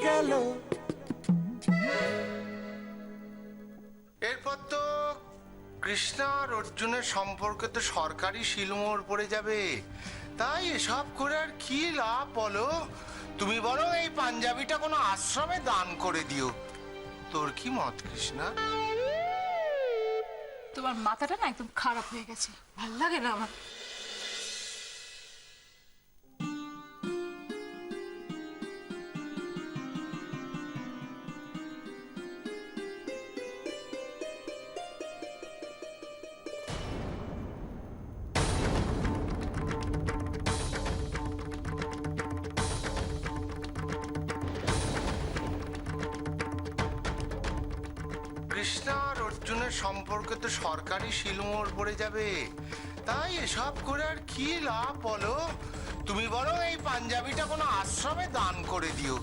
গেল। এরপর তো কৃষ্ণা আর অর্জুনের সম্পর্কে তো সরকারি শিলমোহর পড়ে যাবে। তাই এসব করে আর কি লাভ বলো? তুমি বরং এই পাঞ্জাবিটা কোনো আশ্রমে দান করে দিও। তোর কি মত কৃষ্ণা? তোমার মাথাটা না একদম খারাপ হয়ে গেছে, ভাল লাগে না আমার। কৃষ্ণা আর অর্জুনের সম্পর্কে তো সরকারি শিলমোহর পড়ে যাবে। তাই এসব করে আর কি লাভ বলো? তুমি বরং এই পাঞ্জাবিটা কোনো আশ্রমে দান করে দিও।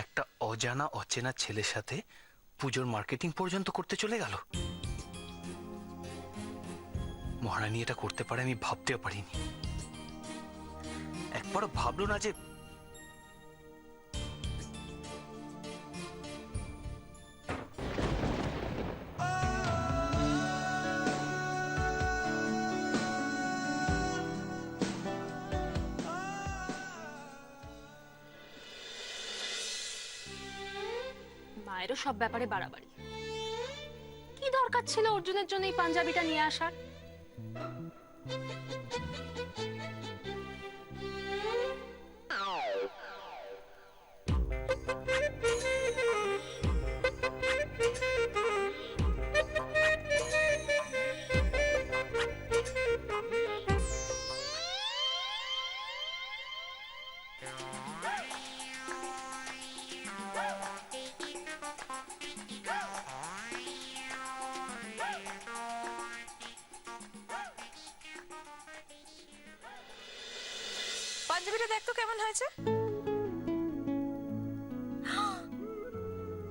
একটা অজানা অচেনা ছেলের সাথে পুজোর মার্কেটিং পর্যন্ত করতে চলে গেল। মহারানী এটা করতে পারে আমি ভাবতেও পারিনি। একবারও ভাবলো না যে মায়েরও সব ব্যাপারে বাড়াবাড়ি। কি দরকার ছিল অর্জুনের জন্য এই পাঞ্জাবিটা নিয়ে আসার? পাঞ্জাবিটা দেখ তো কেমন হয়েছে।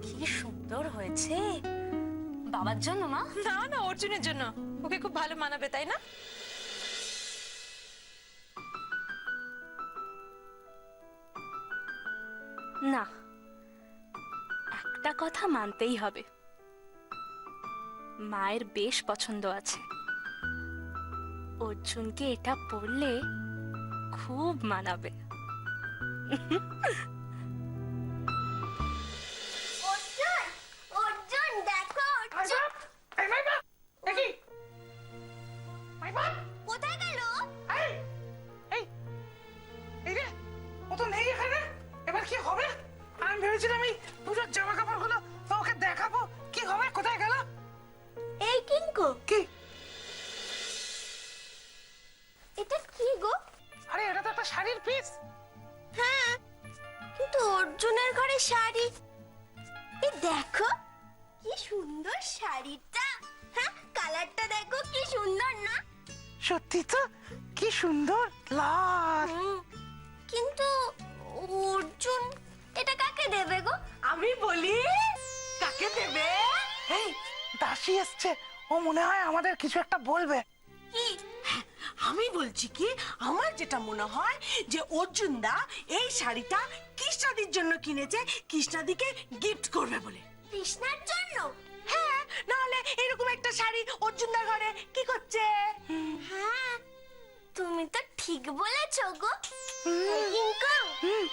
কি সুন্দর হয়েছে। বাবার জন্য মা? না না, অর্জুনের জন্য। ওকে খুব ভালো মানাবে, তাই না? না, একটা কথা মানতেই হবে, মায়ের বেশ পছন্দ আছে। অর্জুনকে এটা পরলে খুব মানাবে। অর্জুন, অর্জুন দেখো, অর্জুন কোথায় গেল? ও তো নেই এখানে। এবার কি হবে? আমি ভেবেছিলাম এই পুজোর জামা কাপড় গুলো ওকে দেখাবো, কি হবে, কোথায় গেল? এই কিঙ্কো, কি? এটা কি গো? আরে এটা তো একটা শাড়ির পিস। হ্যাঁ, কিন্তু অর্জুনের ঘরে শাড়ি। এই দেখো কি সুন্দর শাড়িটা। হ্যাঁ, কালারটা দেখো কি সুন্দর না? সত্যি তো, কি সুন্দর লাল। কিন্তু অর্জুন এটা কাকে দেবে গো? আমি বলি, কাকে দেবে? এই দাসী এসছে, ও মনে হয় আমাদের কিছু একটা বলবে। কি? আমি বলছি কি, আমার যেটা মনে হয় যে অর্জুন দা এই শাড়িটা কৃষ্ণাদির জন্য কিনেছে, কৃষ্ণাদিকে গিফট করবে বলে। কৃষ্ণার জন্য? হ্যাঁ, নাহলে এরকম একটা শাড়ি অর্জুন দার ঘরে কি করছে? হ্যাঁ, তুমি তো ঠিক বলেছো গো। কিঙ্কো,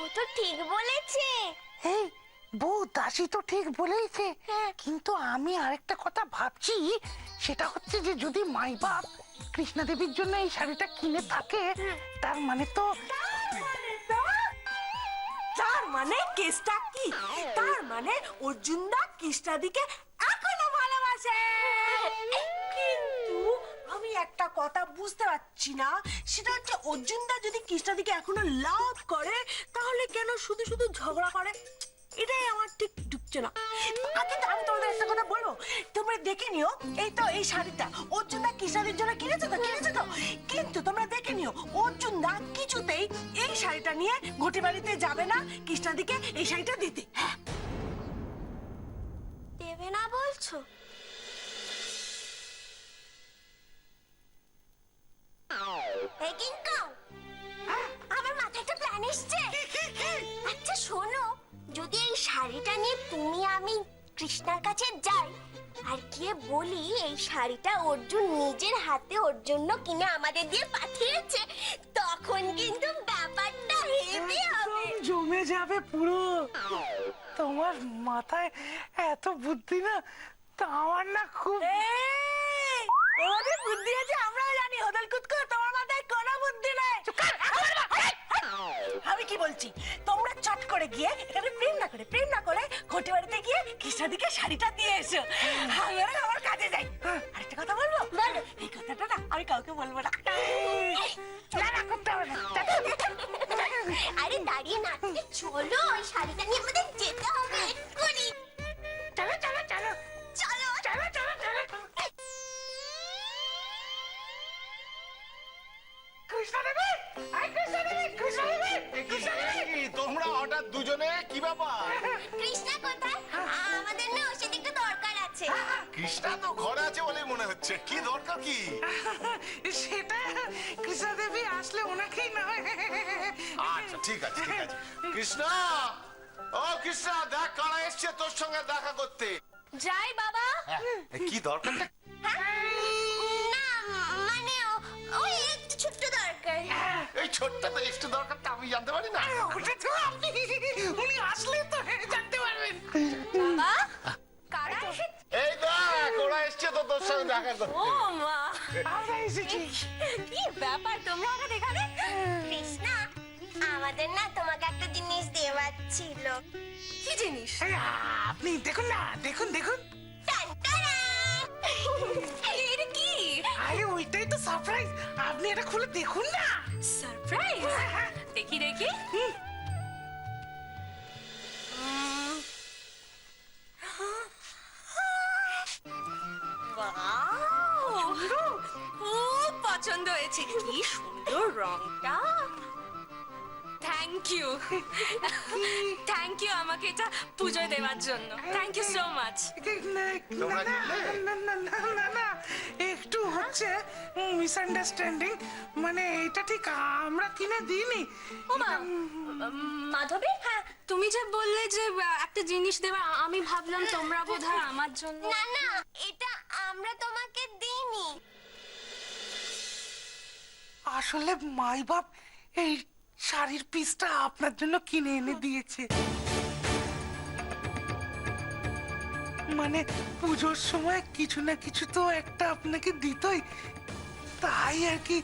ও তো ঠিক বলেছে। এই বউ দাসী তো ঠিক বলেইছে, কিন্তু আমি আরেকটা কথা ভাবছি, সেটা হচ্ছে যে যদি মাই বাপ কৃষ্ণা দেবীর জন্য এই শাড়িটা কিনে থাকে, তার মানে তো তার মানে কেসটা কি? তার মানে অর্জুনদা কৃষ্ণাদিকে এখনো ভালোবাসে। কিন্তু আমি একটা কথা বুঝতে পারছি না, সেটা হচ্ছে অর্জুনদা যদি কৃষ্ণাদিকে এখনো লাভ করে, তাহলে কেন শুধু শুধু ঝগড়া করে? এটাই আমার ঠিক ঢুকছে না। কিন্তু আমি তোমাদের একটা কথা বলবো, তোমরা দেখে নিও, এই তো এই শাড়িটা অর্জুনদা কৃষ্ণাদির জন্য কিনেছে তো, কিন্তু তোমরা দেখে নিও অর্জুনদা কিছুতেই এই শাড়িটা নিয়ে ঘটি বাড়িতে যাবে না কৃষ্ণাদিকে এই শাড়িটা দিতে। হ্যাঁ, দেবে না বলছো? এই কিঙ্কং, আমার মাথায় একটা প্ল্যান এসছে। আচ্ছা শোনো, যদি এই শাড়িটা নিয়ে তুমি আমি কৃষ্ণার কাছে যাই আর গিয়ে বলি এই শাড়িটা অর্জুন নিজের হাতে ওর জন্য কিনে আমাদের দিয়ে পাঠিয়েছে, তখন কিন্তু ব্যাপারটা হেভি হবে। জমে যাবে পুরো। তোমার মাথায় এত বুদ্ধি না, তা আমার না খুব এই, ওদের বুদ্ধি আছে আমরাও জানি, হোদল কুতকো, তোমার মাথায় কোনো বুদ্ধি নাই। আমি কি বলছি, তোমরা চট করে গিয়ে এখানে প্রেম না করে ঘটি বাড়িতে গিয়ে কৃষ্ণাদিকে শাড়িটা দিয়ে এসো। আমি আর আমার কাজে যাই। আরেকটা কথা বলবো? বলো। এই কথাটা না আমি কাউকে বলবো না। না করতে হবে না। আরে দাঁড়িয়ে না থেকে চলো, ওই শাড়িটা নিয়ে আমাদের যেতে হবে এক্ষুনি। চলো চলো চলো চলো চলো চলো চলো। কৃষ্ণা দেবী, আই কৃষ্ণা দেবী, কৃষ্ণা দেবী, কৃষ্ণা দেবী। তোমরা হঠাৎ দুজনে কি ব্যাপার? কৃষ্ণা কোথায়? আমাদের না ওর সাথে একটু দরকার আছে। কৃষ্ণা তো ঘরে আছে বলে মনে হচ্ছে, কি দরকার কি? সেটা কৃষ্ণা দেবী আসলে ওনাকেই না হয়। আচ্ছা ঠিক আছে ঠিক আছে। কৃষ্ণা, ও কৃষ্ণা, দেখ কারা এসছে তোর সঙ্গে দেখা করতে। যাই বাবা। কি দরকারটা? না মানে ওই একটু ছোট্ট দরকার। এই ছোট্ট তো একটু দরকারটা আমি জানতে পারি না? ওটা তো আপনি, উনি আসলে তো জানতে পারবেন। বাবা কারা এসেছে? এই দেখ ওরা এসছে তো তোর সঙ্গে দেখা করতে। ও মা, আমরা এসেছি। কি ব্যাপার তোমরা হঠাৎ এখানে? কৃষ্ণা, আমাদের না তোমাকে একটা জিনিস দেওয়ার ছিল। কি জিনিস? এই, আপনি দেখুন না, দেখুন দেখুন। টানটানা! এটা কি? আরে ওইটাই তো সারপ্রাইজ, আপনি এটা খুলে দেখুন না। সারপ্রাইজ? দেখি দেখি। Wow! খুব পছন্দ হয়েছে, কি সুন্দর রংটা। থ্যাংক ইউ আমাকে এটা পুজোয় দেওয়ার জন্য। Thank you so much. তোমরা না, কিনলে? না, না, না, না, না, একটু হচ্ছে মিসআন্ডারস্ট্যান্ডিং, মানে এটা ঠিক আমরা কিনে দিইনি। ওমা, মাধবী, হ্যাঁ তুমি যে বললে যে একটা জিনিস দেবা, আমি ভাবলাম তোমরা বোধহয় আমার জন্য। না না, এটা আমরা তোমাকে দিইনি। আসলে মাই বাপ এই শাড়ির পিসটা আপনার জন্য কিনে এনে দিয়েছে। মানে পুজোর সময় কিছু না কিছু তো একটা আপনাকে দিতই, তাই আর কি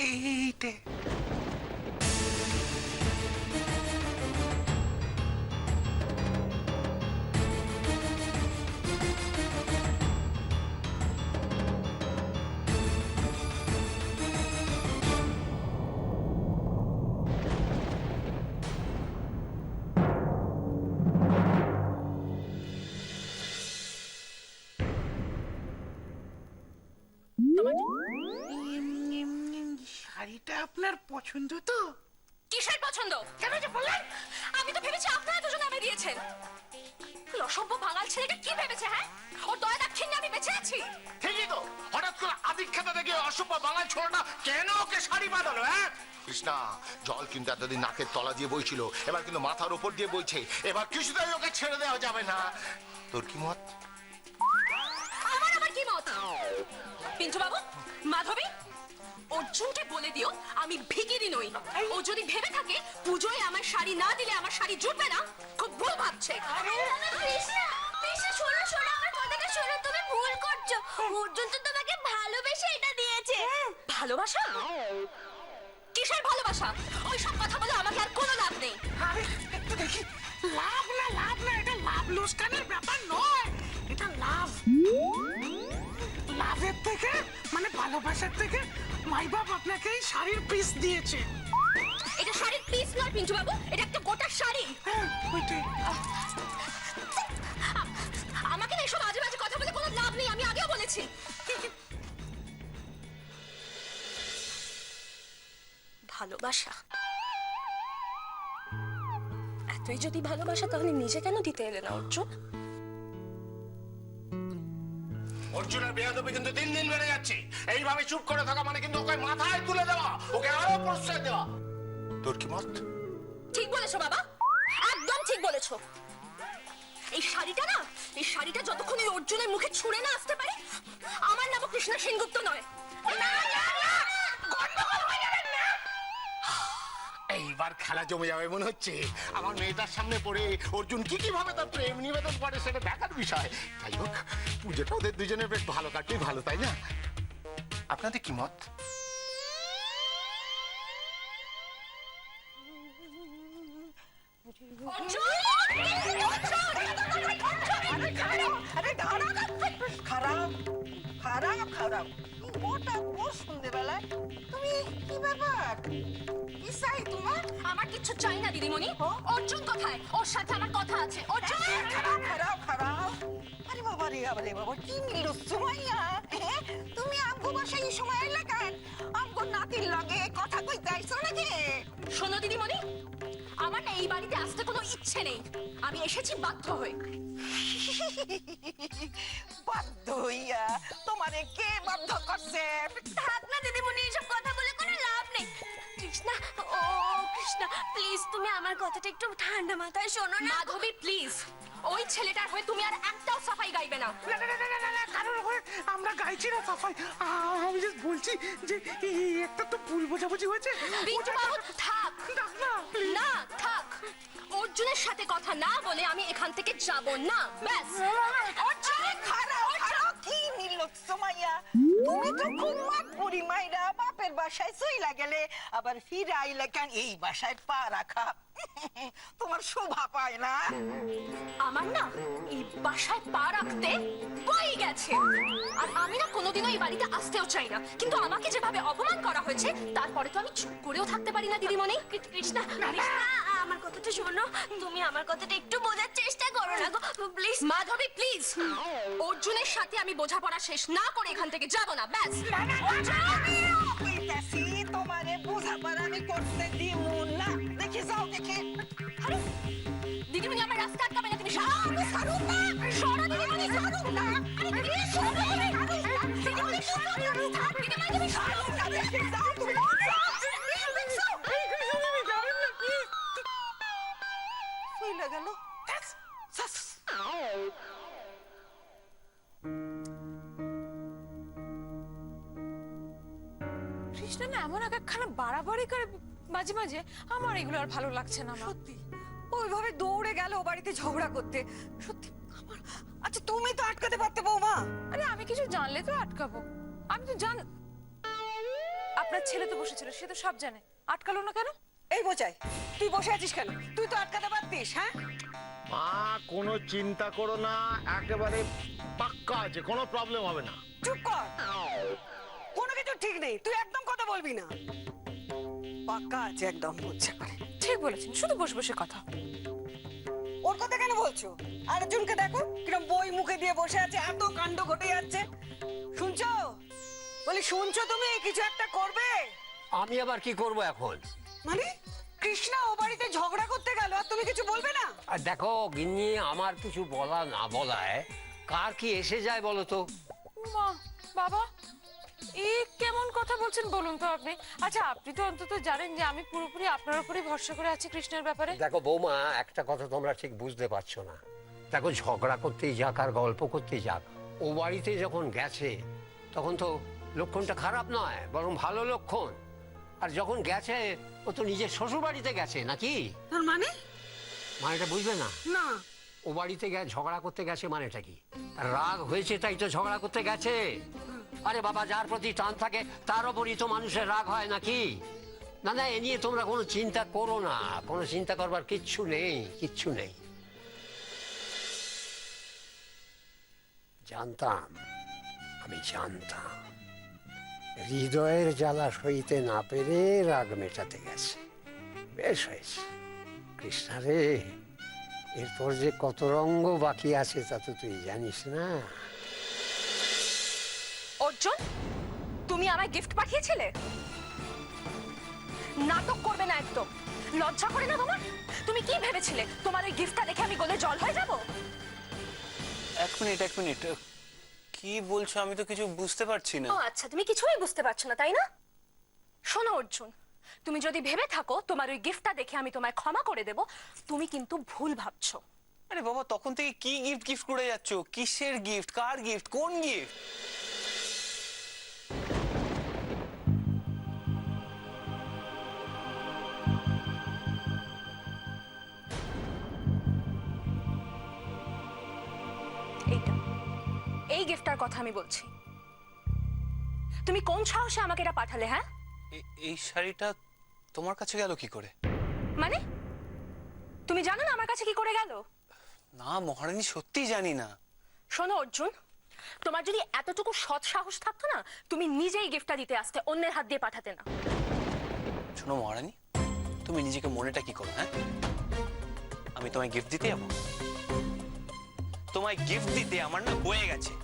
এইটে। শাড়িটা আপনার পছন্দ তো? কিসের পছন্দ? কেন যে বললেন? আমি তো ভেবেছি আপনারা দুজন আমায় দিয়েছেন। এই অসভ্য বাঙাল ছেলেটা কি ভেবেছে? হ্যাঁ, ওর দয়া দাক্ষিণ্যে আমি বেঁচে আছি। ঠিকই তো, হঠাৎ করে আদিক্ষেতা থেকে অসভ্য বাঙাল ছোড়াটা কেন ওকে শাড়ি বাঁধালো? হ্যাঁ কৃষ্ণা, জল কিন্তু এতদিন নাকের তলা দিয়ে বইছিল, এবার কিন্তু মাথার উপর দিয়ে বইছে। এবার কিছুতেই ওকে ছেড়ে দেওয়া যাবে না। তোর কি মত? আমার আবার কি মত? পিন্টু বাবু, মাধবী, অর্জুনকে বলে দিও আমি ভিখিরি নই। ও যদি ভেবে থাকে পুজোয় আমার শাড়ি না দিলে আমার শাড়ি জুটবে না, খুব ভুল ভাবছে। কৃষ্ণা কৃষ্ণা শোনো শোনো আমার কথাটা শোনো, তুমি ভুল করছো। অর্জুন তো তোমাকে ভালোবেসে এটা দিয়েছে। ভালোবাসা? কিসের ভালোবাসা? ওই সব কথা বলে আমাকে আর কোনো লাভ নেই। আরে একটু দেখি, লাভ না, এটা লাভ লোকসানের ব্যাপার নয়, এটা লাভের থেকে মানে ভালোবাসার থেকে মাই বাপ আপনাকে এই শাড়ির পিস দিয়েছে। এটা শাড়ির পিস নয় পিন্টু বাবু, এটা একটা গোটা শাড়ি। হ্যাঁ ওইটাই। আমাকে না এসব আজে বাজে কথা বলে কোনো লাভ নেই, আমি আগেও বলেছি। ভালোবাসা, এতই যদি ভালোবাসা তাহলে নিজে কেন দিতে এলে না অর্জুন? অর্জুনের বেয়াদবি কিন্তু দিন দিন বেড়ে যাচ্ছে। এইভাবে চুপ করে থাকা মানে কিন্তু ওকে মাথায় তুলে দেওয়া, ওকে আরো প্রশ্রয় দেওয়া। তোর কি মত? ঠিক বলেছো বাবা, একদম ঠিক বলেছো। এই শাড়িটা না, এই শাড়িটা যতক্ষণ ওই অর্জুনের মুখে ছুঁড়ে না আসতে পারে আমার নাম কৃষ্ণা সেনগুপ্ত নয়। এইবার খেলা জমে যাবে মনে হচ্ছে। আমার মেয়েটার সামনে পড়ে অর্জুন কি ভাবে তার প্রেম নিবেদন করে সেটা দেখার বিষয়। যাই হোক, পুজোটা ওদের দুজনের বেশ ভালো কাটলেই ভালো, তাই না? আপনাদের কি মত? আরে দাঁড়া, খারাপ খারাপ খারাপ ওটা বহু সন্ধ্যেবেলায় তুমি কি ব্যাপার, কি চাই তোমার? আমার কিচ্ছু চাই না দিদিমণি। অর্জুন কোথায়? ওর সাথে আমার কথা আছে। অর্জুন খারাপ খারাপ খারাপ। আরে বাবা রে বাবা, কি নিল সুমাইয়া? তুমি আমগো বাসায় এই সময় এলে কেন? আমগো নাতির লগে কথা কইতে আইছো নাকি? শোনো দিদিমণি, আমার না এই বাড়িতে আসতে কোনো ইচ্ছে নেই। আমি এসেছি বাধ্য হয়ে। বাধ্য হইয়া? তোমারে কে বাধ্য করছে? থাক না দিদিমণি, এসব কথা বলে কোনো লাভ নেই। কৃষ্ণা, ও কৃষ্ণা প্লিজ তুমি আমার কথাটা একটু ঠান্ডা মাথায় শোনো না। মাধবী প্লিজ, ওই ছেলেটার হয়ে তুমি আর একটাও সাফাই গাইবে না। না, কারোর হয়ে আমরা গাইছি না সাফাই। আমি জাস্ট বলছি যে এই একটা তো ভুল বোঝাবুঝি হয়েছে। বিট্টু বাবু থাক না, থাক। অর্জুনের সাথে কথা না বলে আমি এখান থেকে যাব না, ব্যাস। আরে খারাপ খারাপ, কি নিল সুমাইয়া? তুমি তো খুব বুড়ি মাইরা বাপের বাসায় চইলা গেলে, আবার ফিরে আইলে কেন এই বাসায় পা রাখা? তোমার শোভা পায় না? আমার না এই বাসায় পা রাখতে বই গেছে। আর আমি না কোনোদিনও এই বাড়িতে আসতেও চাই না, কিন্তু আমাকে যেভাবে অপমান করা হয়েছে তারপরে তো আমি চুপ করেও থাকতে পারি না দিদিমণি। কৃষ্ণা কৃষ্ণা আমার কথাটা শোনো, তুমি আমার কথাটা একটু বোঝার চেষ্টা করো না গো প্লিজ। মাধবী প্লিজ, অর্জুনের সাথে আমি বোঝাপড়া শেষ না করে এখান থেকে যাব না, ব্যাস। কইতাছি তোমারে বোঝাপড়া আমি করতে দিমু না। দেখি যাও দেখি। আরে দিদিমণি আমার রাস্তা আটকাবে না, তুমি সরো না, সরো দিদিমণি, সরো না। আরে দিদি সরো, দিদিমণি সরো, দিদিমণি তুমি সরো না, দেখি যাও তুমি। চইলা গেল। কৃষ্ণা না এমন এক একখানা বাড়াবাড়ি করে মাঝে মাঝে, আমার এগুলো আর ভালো লাগছে না। সত্যি ওইভাবে দৌড়ে গেল ও বাড়িতে ঝগড়া করতে। সত্যি আমার, আচ্ছা তুমি তো আটকাতে পারতে বৌমা। আরে আমি কিছু জানলে তো আটকাবো, আমি তো আপনার ছেলে তো বসেছিল, সে তো সব জানে, আটকালো না কেন? এই বোঝাই, তুই বসে আছিস কেন? তুই তো আটকাতে পারতিস। হ্যাঁ মা, কোনো চিন্তা করো না, একেবারে পাক্কা আছে, কোনো প্রবলেম হবে না। চুপ কর, কোনো কিছু ঠিক নেই, তুই একদম কথা বলবি না। পাক্কা আছে একদম, বুঝছে পারে। ঠিক বলেছেন, শুধু বসে বসে কথা। ওর কথা কেন বলছো? আরেকজনকে দেখো কিরম বই মুখে দিয়ে বসে আছে, এত কাণ্ড ঘটে যাচ্ছে। শুনছো? বলি শুনছো তুমি? কিছু একটা করবে। আমি আবার কি করব এখন? মানে কৃষ্ণা ও বাড়িতে ঝগড়া করতে গেল আর তুমি কিছু বলবে না? আর দেখো গিন্নি, আমার কিছু বলা না বলায় কার কি এসে যায় বলো তো? মা, বাবা, এই কেমন কথা বলছেন বলুন তো আপনি? আচ্ছা আপনি তো অন্তত জানেন যে আমি পুরোপুরি আপনার উপরই ভরসা করে আছি কৃষ্ণের ব্যাপারে। দেখো বৌমা, একটা কথা তোমরা ঠিক বুঝতে পারছো না। দেখো, ঝগড়া করতেই যাক আর গল্প করতেই যাক, ও বাড়িতে যখন গেছে তখন তো লক্ষণটা খারাপ নয়, বরং ভালো লক্ষণ। আর যখন গেছে, ও তো নিজের শ্বশুর বাড়িতে গেছে নাকি? তার মানে? মানেটা বুঝবে না? না। ও বাড়িতে ঝগড়া করতে গেছে মানেটা কি? রাগ হয়েছে তাই তো ঝগড়া করতে গেছে। আরে বাবা, যার প্রতি টান থাকে তার ওপরই তো মানুষের রাগ হয় নাকি? না না, এ নিয়ে তোমরা কোনো চিন্তা করো না, কোনো চিন্তা করবার কিচ্ছু নেই, কিচ্ছু নেই। জানতাম, আমি জানতাম হৃদয়ের জ্বালা সইতে না পেরে রাগ মেটাতে গেছে। বেশ হয়েছে। কৃষ্ণা রে, এরপর যে কত রঙ্গ বাকি আছে তা তো তুই জানিস না। অর্জুন, তুমি আমায় গিফট পাঠিয়েছিলে? নাটক করবে না একদম। লজ্জা করে না তোমার? তুমি কি ভেবেছিলে তোমার ওই গিফটটা দেখে আমি গলে জল হয়ে যাব? এক মিনিট, কি বলছো? আমি তো কিছু বুঝতে পারছি না। ও আচ্ছা, তুমি কিছুই বুঝতে পারছো না তাই না? শোনো অর্জুন, তুমি যদি ভেবে থাকো তোমার ওই গিফটটা দেখে আমি তোমায় ক্ষমা করে দেব, তুমি কিন্তু ভুল ভাবছো। আরে বাবা, তখন থেকে কি গিফট করে যাচ্ছ? কিসের গিফট? কার গিফট? কোন গিফট? এইটা, এই গিফটটার কথা আমি বলছি। তুমি কোন সাহসে আমাকে এটা পাঠালে? হ্যাঁ, এই শাড়িটা তোমার কাছে গেল কি করে? মানে তুমি জানো না আমার কাছে কি করে গেল? না মহারানী, সত্যি জানি না। শোনো অর্জুন, তোমার যদি এতটুকু সৎ সাহস থাকতো না, তুমি নিজেই গিফটটা দিতে আসতে, অন্যের হাত দিয়ে পাঠাতে না। শোনো মহারানী, তুমি নিজেকে মনেটা কি করো? হ্যাঁ, আমি তোমায় গিফট দিতে যাবো? তোমায় গিফট দিতে আমার না হয়ে গেছে।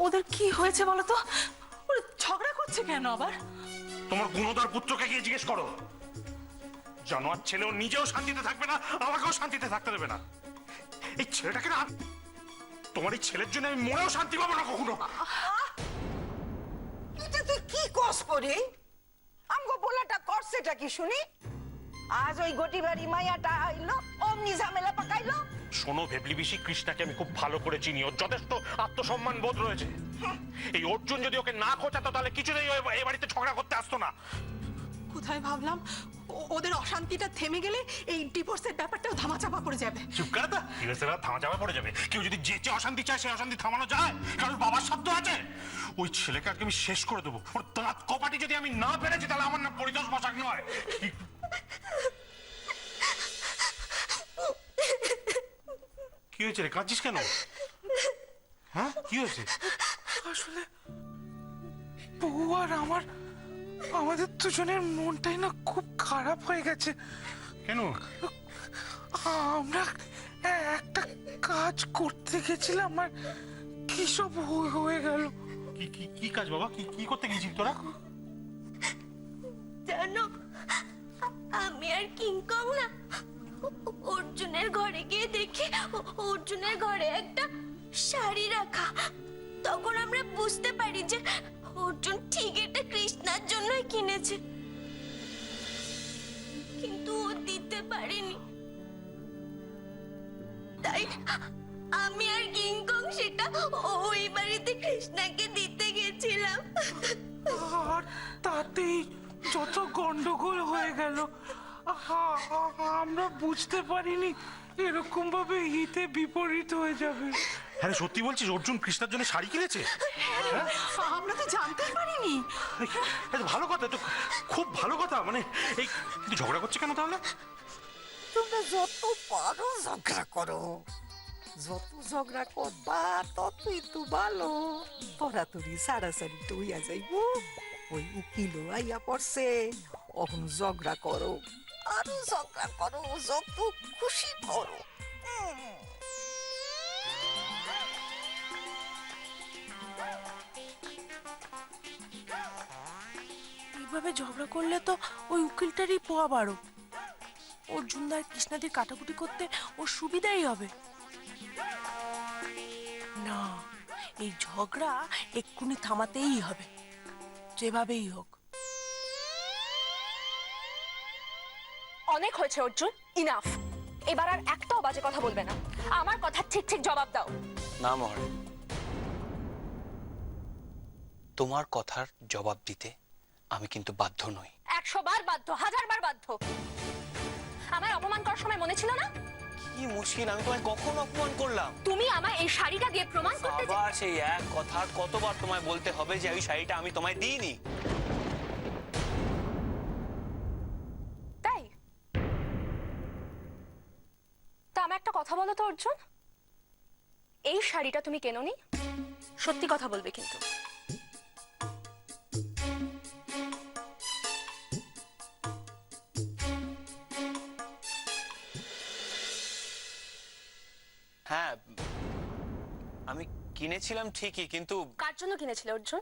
ওদের কি হয়েছে বলো তো? ওরা ঝগড়া করছে কেন আবার? তোমার গুণধর পুত্রকে গিয়ে জিজ্ঞেস করো। জানোয়ার ছেলেও নিজেও শান্তিতে থাকবে না, আমাকেও শান্তিতে থাকতে দেবে না। এই ছেলেটাকে না, তোমার এই ছেলের জন্য আমি মনেও শান্তি পাবো না কখনো। এটা তুই কি কস করে? আমগো পোলাটা করছেটা কি শুনি? আজ ওই গটি বাড়ি মাইয়াটা আইলো, অমনি ঝামেলা পাকাইলো। শোনো ভেবলি বিশি, কৃষ্ণাকে আমি খুব ভালো করে চিনি, ওর যথেষ্ট আত্মসম্মান বোধ রয়েছে। এই অর্জুন যদি ওকে না খোঁচাতো তাহলে কিছুতেই এই বাড়িতে ঝগড়া করতে আসতো না। কোথায় ভাবলাম ওদের অশান্তিটা থেমে গেলে এই ডিভোর্সের ব্যাপারটাও ধামাচাপা পড়ে যাবে। চুপ করে তা, থামা পড়ে যাবে। কেউ যদি যে অশান্তি চায় সেই অশান্তি থামানো যায়? কারণ বাবার শব্দ আছে। ওই ছেলেকে আজকে আমি শেষ করে দেবো। ওর দাঁত কপাটি যদি আমি না পেরেছি তাহলে আমার নাম পরিতোষ বসাক নয়। কি হয়েছে রে, কাঁদছিস কেন? হ্যাঁ, কি হয়েছে? আসলে বউ আর আমাদের দুজনের মনটাই না খুব খারাপ হয়ে গেছে। কেন? আমরা একটা কাজ করতে গেছিলাম আর কি সব হয়ে গেল। কি কাজ বাবা? কি করতে গেছিস তোরা? জানো, আমি আর কিংকং না অর্জুনের ঘরে গিয়ে দেখি অর্জুনের ঘরে একটা শাড়ি রাখা। তখন আমরা বুঝতে পারি যে অর্জুন ঠিক এটা কৃষ্ণার জন্যই কিনেছে, কিন্তু ও দিতে পারেনি। তাই আমি আর কিংকং সেটা ওই বাড়িতে কৃষ্ণাকে দিতে গেছিলাম। আর তাতেই যত গন্ডগোল হয়ে গেল। আমরা বুঝতে পারিনি এরকম ভাবে হিতে বিপরীত হয়ে যাবে। হ্যাঁ সত্যি বলছিস, অর্জুন কৃষ্ণার জন্য শাড়ি কিনেছে? আমরা তো জানতেই পারিনি। ভালো কথা তো, খুব ভালো কথা। মানে এই কিন্তু ঝগড়া করছে কেন তাহলে? তোমরা যত পারো ঝগড়া করো, যত ঝগড়া করবা ততই তো ভালো। তরাতরি সারাসারি টইয়া যাইব। ওই উকিলও আইয়া পড়ছে, অহন ঝগড়া করো, আরো ঝগড়া করো, যত খুশি করো। এইভাবে ঝগড়া করলে তো ওই উকিলটারই পোয়া বাড়ো। অর্জুনদার কৃষ্ণাদির কাটাকুটি করতে ওর সুবিধাই হবে। না, এই ঝগড়া এক্ষুনি থামাতেই হবে, যেভাবেই হোক। অনেক হয়েছে অর্জুন, ইনাফ। এবার আর একটাও বাজে কথা বলবে না। আমার কথা ঠিক ঠিক জবাব দাও। না মহারানী, তোমার কথার জবাব দিতে আমি কিন্তু বাধ্য নই। 100 বার বাধ্য, 1000 বার বাধ্য। আমায় অপমান করার সময় মনে ছিল না? কি মুশকিল, আমি তোমায় কখন অপমান করলাম? তুমি আমায় এই শাড়িটা দিয়ে প্রমাণ করতে আবার সেই এক কথা কতবার তোমায় বলতে হবে যে ওই শাড়িটা আমি তোমায় দিইনি? তাই? তা আমি একটা কথা বলো তো অর্জুন, এই শাড়িটা তুমি কেননি? সত্যি কথা বলবে কিন্তু। হ্যাঁ, আমি কিনেছিলাম ঠিকই, কিন্তু কার জন্য কিনেছিলে অর্জুন?